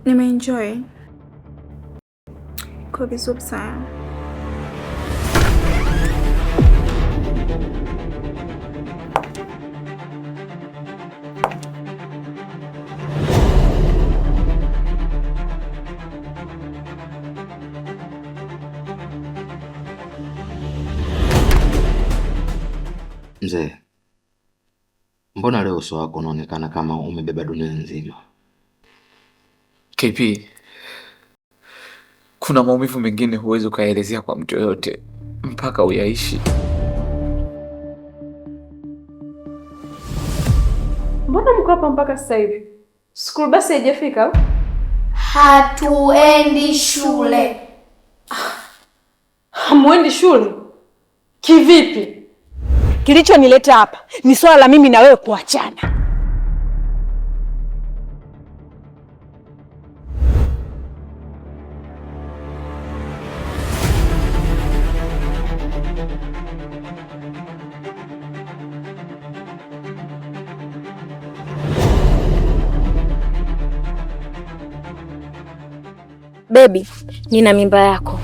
Nimeenjoy. Kwa vizuri sana. Mzee, mbona leo uso wako unaonekana kama umebeba dunia nzima? KP, kuna maumivu mengine huwezi ukaelezea kwa mtu yoyote mpaka uyaishi. Mbona mko hapa mpaka sasa hivi? Skulu basi haijafika? Hatuendi shule. Hamuendi shule? Kivipi? Kilichonileta hapa ni swala la mimi na wewe kuachana. Baby, nina mimba yako.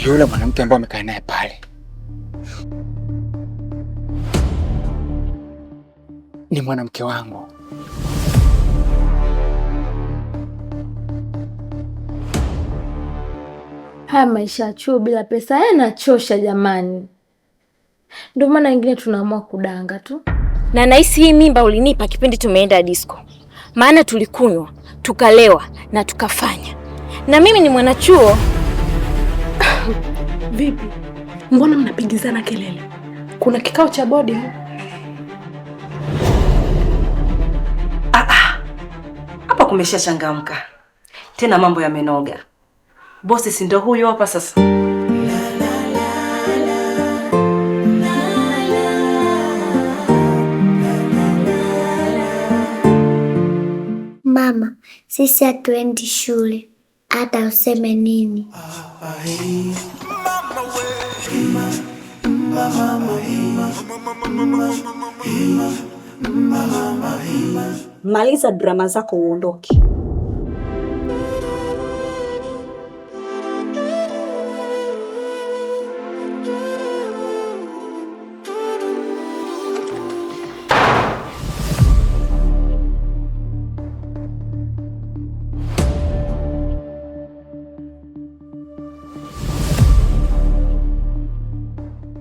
Yule mwanamke ambaye amekaa naye pale ni mwanamke wangu. Haya maisha ya chuo bila pesa yanachosha jamani. Ndio maana wengine tunaamua kudanga tu. Na nahisi hii mimba ulinipa kipindi tumeenda disco. Maana tulikunywa, tukalewa na tukafanya. Na mimi ni mwanachuo. Vipi? Mbona mnapigizana kelele? Kuna kikao cha bodi? Hapa kumeshachangamka. Tena mambo yamenoga. Bosi si ndio huyo hapa sasa? Mama, sisi hatuendi shule. Hata useme nini. Maliza drama zako uondoke.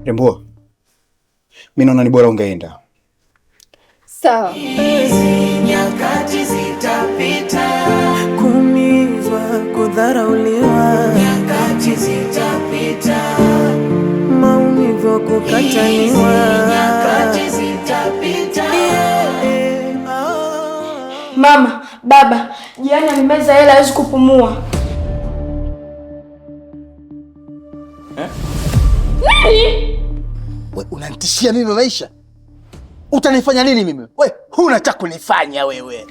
Rembo, mimi naona ni bora ungeenda. Sawa. Nyakati zitapita, kuumizwa, kudharauliwa. Nyakati zitapita, maumivu, kukataliwa. Nyakati zitapita. Mama, baba, jirani amemeza hela hawezi kupumua. Nani? Wewe unanitishia mimi maisha? Utanifanya nini mimi? Wewe huna cha kunifanya wewe.